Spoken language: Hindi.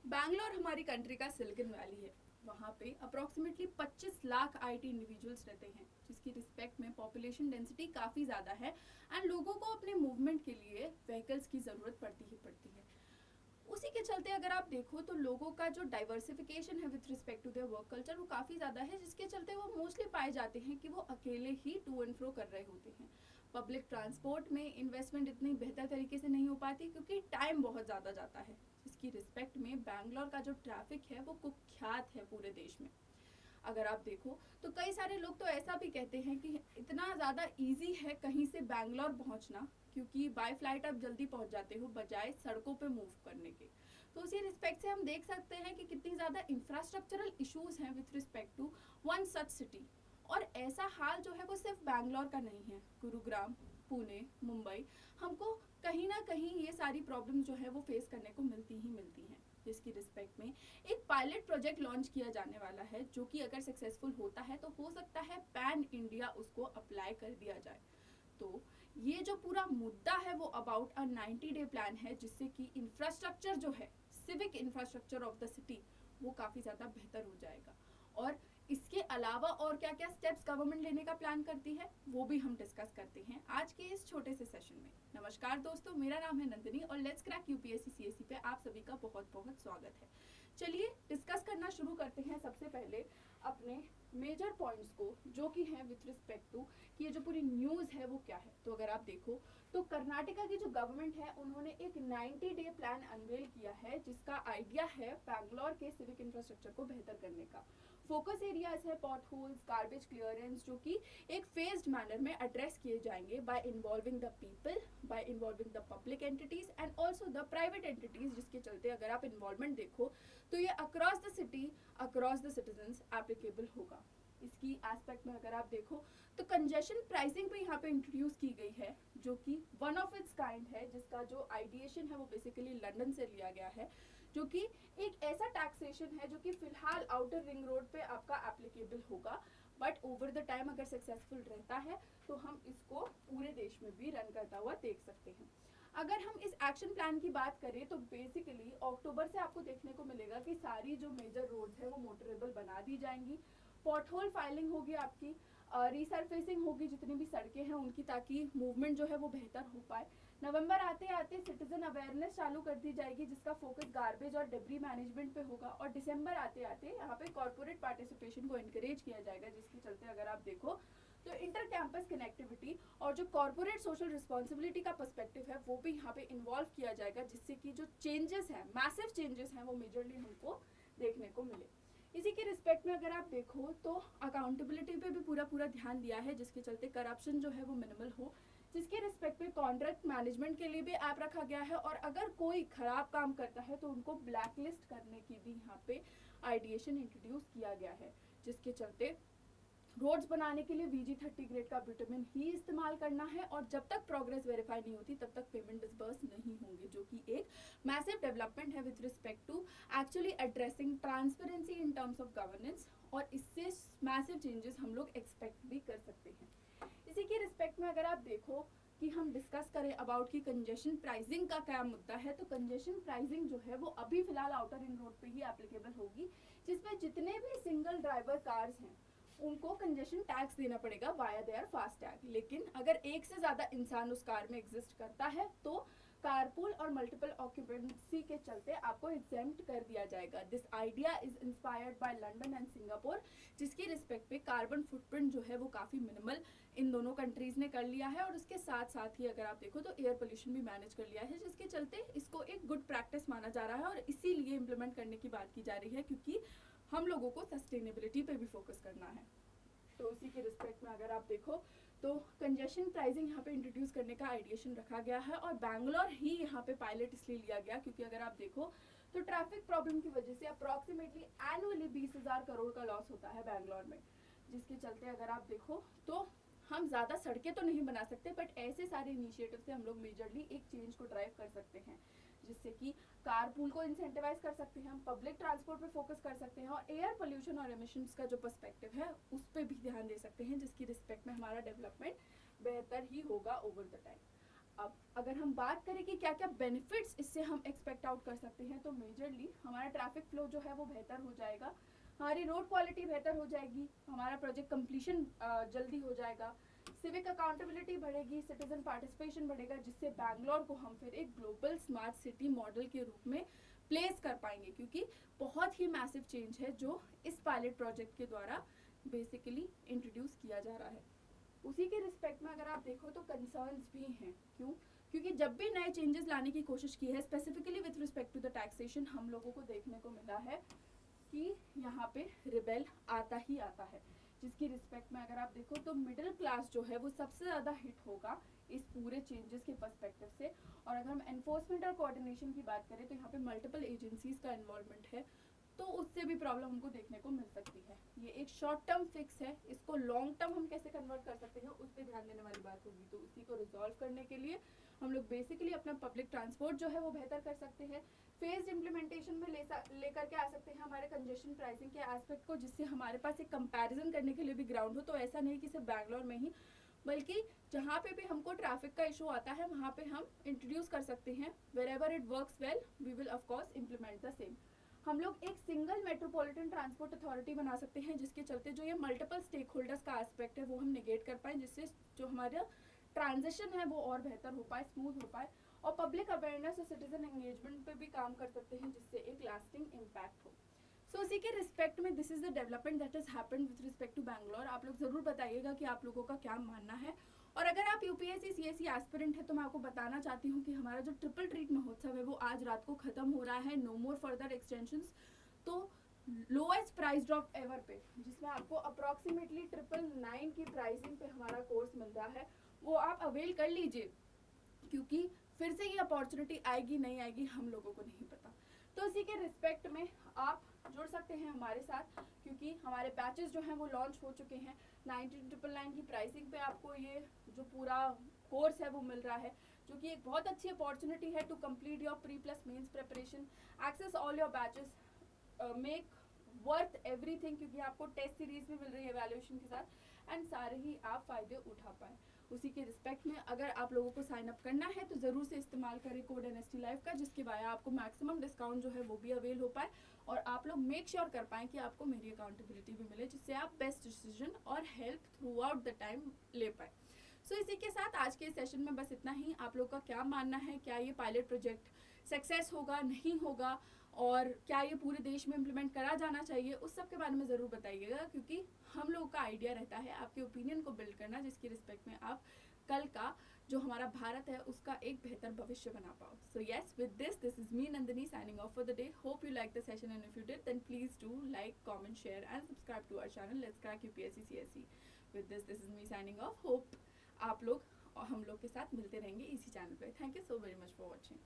बैंगलोर हमारी कंट्री का सिलिकन वैली है। वहाँ पे अप्रोक्सीमेटली 25 लाख आईटी इंडिविजुअल्स रहते हैं, जिसकी रिस्पेक्ट में पॉपुलेशन डेंसिटी काफ़ी ज़्यादा है एंड लोगों को अपने मूवमेंट के लिए व्हीकल्स की ज़रूरत पड़ती ही पड़ती है। उसी के चलते अगर आप देखो तो लोगों का जो डाइवर्सिफिकेशन है with respect to their work culture वो काफ़ी ज़्यादा है, जिसके चलते वो मोस्टली पाए जाते हैं कि वो अकेले ही टू एंड फ्रो कर रहे होते हैं। पब्लिक ट्रांसपोर्ट में इन्वेस्टमेंट इतनी बेहतर तरीके से नहीं हो पाती क्योंकि टाइम बहुत ज़्यादा जाता है, जिसकी रिस्पेक्ट में बैंगलोर का जो ट्रैफिक है वो कुख्यात है पूरे देश में। अगर आप देखो तो कई सारे लोग तो ऐसा भी कहते हैं कि इतना ज़्यादा इजी है कहीं से बैंगलोर पहुंचना, क्योंकि बाय फ्लाइट आप जल्दी पहुंच जाते हो बजाय सड़कों पे मूव करने के। तो उसी रिस्पेक्ट से हम देख सकते हैं कि कितनी ज़्यादा इंफ्रास्ट्रक्चरल इश्यूज हैं with respect to one such city. और ऐसा हाल जो है वो सिर्फ बैंगलोर का नहीं है, गुरुग्राम, पुणे, मुंबई, हमको कहीं ना कहीं ये सारी प्रॉब्लम जो है वो फेस करने को मिलती ही मिलती हैं। जिसकी रिस्पेक्ट में एक पायलट प्रोजेक्ट लॉन्च किया जाने वाला है, जो कि अगर सक्सेसफुल होता है तो हो सकता है पैन इंडिया उसको अप्लाई कर दिया जाए। तो ये जो पूरा मुद्दा है वो अबाउट अ 90-डे प्लान है, जिससे कि इंफ्रास्ट्रक्चर जो है, civic infrastructure of the city, वो काफ़ी ज़्यादा बेहतर हो जाएगा। और इसके अलावा और क्या क्या स्टेप्स गवर्नमेंट लेने का प्लान करती है वो भी हम डिस्कस करते हैं आज के इस छोटे से सेशन में। नमस्कार दोस्तों, मेरा नाम है नंदिनी और लेट्स क्रैक यूपीएससी सीएससी पे आप सभी का बहुत बहुत स्वागत है। चलिए डिस्कस करना शुरू करते हैं सबसे पहले अपने मेजर पॉइंट्स को, जो कि हैं विथ रिस्पेक्ट टू कि ये जो पूरी न्यूज़ है वो क्या है। तो अगर आप देखो तो कर्नाटका की जो गवर्नमेंट है उन्होंने एक 90-डे प्लान अनवेल किया है, जिसका आइडिया है बैंगलोर के सिविक इंफ्रास्ट्रक्चर को बेहतर करने का। फोकस एरियाज है पॉट होल्स, गार्बेज क्लियरेंस, जो कि एक फेज्ड मैनर में एड्रेस किए जाएंगे bye involving the people, bye involving the public entities and also the private entities, जिसके चलते अगर आप इन्वॉल्वमेंट देखो तो ये across the city, across the citizens applicable होगा। इसकी एस्पेक्ट में अगर आप देखो तो कंजेशन प्राइसिंग भी यहाँ पे इंट्रोड्यूस की गई है, जो कि वन ऑफ इट्स काइंड है, जिसका जो आइडिएशन है वो बेसिकली लंदन से लिया गया है, जो कि एक ऐसा टैक्सेशन है जो कि फिलहाल आउटर रिंग रोड पे आपका एप्लीकेबल होगा, बट ओवर द टाइम अगर सक्सेसफुल रहता है तो हम इसको पूरे देश में भी रन करता हुआ देख सकते हैं। अगर हम इस एक्शन प्लान की बात करें तो बेसिकली अक्टूबर से आपको देखने को मिलेगा कि सारी जो मेजर रोड्स है वो मोटरेबल बना दी जाएंगी, पॉटहोल फाइलिंग होगी आपकी, रिसरफेसिंग होगी जितनी भी सड़कें हैं उनकी, ताकि मूवमेंट जो है वो बेहतर हो पाए। नवंबर आते आते सिटीजन अवेयरनेस चालू कर दी जाएगी, जिसका फोकस गार्बेज और डेब्री मैनेजमेंट पे होगा। और दिसंबर आते आते यहाँ पे कॉर्पोरेट पार्टिसिपेशन को एनकरेज किया जाएगा, जिसके चलते अगर आप देखो तो इंटर कैंपस कनेक्टिविटी और जो कॉर्पोरेट सोशल रिस्पॉन्सिबिलिटी का पर्सपेक्टिव है वो भी यहाँ पे इन्वॉल्व किया जाएगा, जिससे कि जो चेंजेस हैं, मैसिव चेंजेस हैं, वो मेजरली हमको देखने को मिले। इसी के रिस्पेक्ट में अगर आप देखो तो अकाउंटेबिलिटी पे भी पूरा पूरा ध्यान दिया है, जिसके चलते करप्शन जो है वो मिनिमल हो, जिसके रिस्पेक्ट में कॉन्ट्रैक्ट मैनेजमेंट के लिए भी ऐप रखा गया है, और अगर कोई खराब काम करता है तो उनको ब्लैकलिस्ट करने की भी यहाँ पे आइडिएशन इंट्रोड्यूस किया गया है, जिसके चलते रोड्स बनाने के लिए VG30 ग्रेड का विटामिन ही इस्तेमाल करना है, और जब तक प्रोग्रेस वेरीफाई नहीं होती तब तक पेमेंट डिसबर्स नहीं होंगे, जो कि एक मैसिव डेवलपमेंट है with respect to actually addressing transparency in terms of governance, और इससे मैसिव चेंजेस हम लोग एक्सपेक्ट भी कर सकते हैं। इसी के रिस्पेक्ट में अगर आप देखो कि हम डिस्कस करें अबाउट की कंजेशन प्राइसिंग का क्या मुद्दा है, तो कंजेशन प्राइसिंग जो है वो अभी फिलहाल आउटर रिंग रोड पे ही एप्लीकेबल होगी, जिसमें जितने भी सिंगल ड्राइवर कार्स हैं उनको कंजेशन टैक्स देना पड़ेगा वाया देयर फास्टैग। लेकिन अगर एक से ज़्यादा इंसान उस कार में एग्जिस्ट करता है तो कारपूल और मल्टीपल ऑक्यूपेंसी के चलते आपको एग्जेम्प्ट कर दिया जाएगा। This idea is inspired by London and Singapore, जिसकी रिस्पेक्ट पे कार्बन फुटप्रिंट जो है वो काफ़ी मिनिमल इन दोनों कंट्रीज़ ने कर लिया है, और उसके साथ साथ ही अगर आप देखो तो एयर पोल्यूशन भी मैनेज कर लिया है, जिसके चलते इसको एक गुड प्रैक्टिस माना जा रहा है और इसीलिए इम्प्लीमेंट करने की बात की जा रही है, क्योंकि हम लोगों को सस्टेनेबिलिटी पे भी फोकस करना है। तो उसी के रिस्पेक्ट में अगर आप देखो तो कंजेशन प्राइसिंग यहाँ पे इंट्रोड्यूस करने का आइडिएशन रखा गया है, और बैंगलोर ही यहाँ पे पायलट इसलिए लिया गया क्योंकि अगर आप देखो तो ट्रैफिक प्रॉब्लम की वजह से अप्रॉक्सीमेटली एनुअली 20,000 करोड़ का लॉस होता है बैंगलोर में, जिसके चलते अगर आप देखो तो हम ज़्यादा सड़कें तो नहीं बना सकते, बट ऐसे सारे इनिशिएटिव से हम लोग मेजरली एक चेंज को ड्राइव कर सकते हैं, जिससे कि कारपूल को इंसेंटिवाइज कर सकते हैं, हम पब्लिक ट्रांसपोर्ट पे फोकस कर सकते हैं, और एयर पोल्यूशन और एमिशंस का जो पर्सपेक्टिव है उस पर भी ध्यान दे सकते हैं, जिसकी रिस्पेक्ट में हमारा डेवलपमेंट बेहतर ही होगा ओवर द टाइम। अब अगर हम बात करें कि क्या क्या बेनिफिट्स इससे हम एक्सपेक्ट आउट कर सकते हैं, तो मेजरली हमारा ट्रैफिक फ्लो जो है वो बेहतर हो जाएगा, हमारी रोड क्वालिटी बेहतर हो जाएगी, हमारा प्रोजेक्ट कंप्लीशन जल्दी हो जाएगा, सिविक अकाउंटेबिलिटी बढ़ेगी, सिटीजन पार्टिसिपेशन बढ़ेगा, जिससे बैंगलोर को हम फिर एक ग्लोबल स्मार्ट सिटी मॉडल के रूप में प्लेस कर पाएंगे, क्योंकि बहुत ही मैसिव चेंज है जो इस पायलट प्रोजेक्ट के द्वारा बेसिकली इंट्रोड्यूस किया जा रहा है। उसी के रिस्पेक्ट में अगर आप देखो तो कंसर्न्स भी हैं। क्यों? क्योंकि जब भी नए चेंजेस लाने की कोशिश की है, specifically with respect to the taxation, हम लोगों को देखने को मिला है कि यहाँ पे रिबेल आता ही आता है, जिसकी रिस्पेक्ट में अगर आप देखो तो मिडिल क्लास जो है वो सबसे ज़्यादा हिट होगा इस पूरे चेंजेस के पर्सपेक्टिव से। और अगर हम एनफोर्समेंट और कोऑर्डिनेशन की बात करें तो यहाँ पे मल्टीपल एजेंसीज का इन्वॉल्वमेंट है, तो उससे भी प्रॉब्लम हमको देखने को मिल सकती है। ये एक शॉर्ट टर्म फिक्स है, इसको लॉन्ग टर्म हम कैसे कन्वर्ट कर सकते हैं उस पर ध्यान देने वाली बात होगी। तो उसी को रिजॉल्व करने के लिए हम लोग बेसिकली अपना पब्लिक ट्रांसपोर्ट जो है वो बेहतर कर सकते हैं, फेज इम्प्लीमेंटेशन में लेकर के आ सकते हैं हमारे कंजेशन प्राइसिंग के एस्पेक्ट को, जिससे हमारे पास एक कंपैरिजन करने के लिए भी ग्राउंड हो। तो ऐसा नहीं कि सिर्फ बैंगलोर में ही, बल्कि जहाँ पे भी हमको ट्रैफिक का इशू आता है वहाँ पे हम इंट्रोड्यूस कर सकते हैं। Wherever it works well we will of course implement the same. हम लोग एक सिंगल मेट्रोपॉलिटन ट्रांसपोर्ट अथॉरिटी बना सकते हैं, जिसके चलते जो ये मल्टीपल स्टेक होल्डर्स का एस्पेक्ट है वो हम निगेट कर पाए, जिससे जो हमारा ट्रांजिशन है वो और बेहतर हो पाए, स्मूथ हो पाए। और पब्लिक अवेयरनेस और सिटीजन एंगेजमेंट पे भी काम कर सकते हैं, जिससे एक लास्टिंग इम्पैक्ट हो। सो उसी के रिस्पेक्ट में this is the development that is happened with respect to Bangalore. आप लोग जरूर बताइएगा कि आप लोगों का क्या मानना है। और अगर आप यूपीएससी सीएससी एस्पिरेंट है तो मैं आपको बताना चाहती हूँ कि हमारा जो ट्रिपल ट्रीट महोत्सव है वो आज रात को खत्म हो रहा है, नो मोर फर्दर एक्सटेंशंस। तो लोएस्ट प्राइस ड्रॉप एवर पे, जिसमें आपको अप्रॉक्सीमेटली 999 की प्राइसिंग पे हमारा कोर्स मिल रहा है, वो आप अवेल कर लीजिए, क्योंकि फिर से ये अपॉर्चुनिटी आएगी नहीं आएगी हम लोगों को नहीं पता। तो इसी के रिस्पेक्ट में आप जुड़ सकते हैं हमारे साथ, क्योंकि हमारे बैचेस जो हैं वो लॉन्च हो चुके हैं। 19,999 की प्राइसिंग पे आपको ये जो पूरा कोर्स है वो मिल रहा है, जो कि एक बहुत अच्छी अपॉर्चुनिटी है to complete your pre plus mains preparation, access all your batches, make worth everything, क्योंकि आपको टेस्ट सीरीज भी मिल रही है एवैल्यूएशन के साथ, एंड सारे ही आप फायदे उठा पाए। उसी के रिस्पेक्ट में अगर आप लोगों को साइन अप करना है तो ज़रूर से इस्तेमाल करें कोड NST लाइव का, जिसके वाया आपको मैक्सिमम डिस्काउंट जो है वो भी अवेल हो पाए, और आप लोग मेक श्योर कर पाएँ कि आपको मेरी अकाउंटेबिलिटी भी मिले, जिससे आप बेस्ट डिसीजन और help through out the time ले पाए। सो इसी के साथ आज के सेशन में बस इतना ही। आप लोग का क्या मानना है, क्या ये पायलट प्रोजेक्ट सक्सेस होगा, नहीं होगा, और क्या ये पूरे देश में इम्प्लीमेंट करा जाना चाहिए, उस सब के बारे में ज़रूर बताइएगा, क्योंकि हम लोगों का आइडिया रहता है आपके ओपिनियन को बिल्ड करना, जिसकी रिस्पेक्ट में आप कल का जो हमारा भारत है उसका एक बेहतर भविष्य बना पाओ। So yes, with this is me Nandini signing off for the day. Hope you like the session, and if you did then please do like, comment, share and subscribe to our channel let's crack UPSC CSC. With this is me signing off. Hope आप लोग और हम लोग के साथ मिलते रहेंगे इसी चैनल पे। Thank you so very much for watching.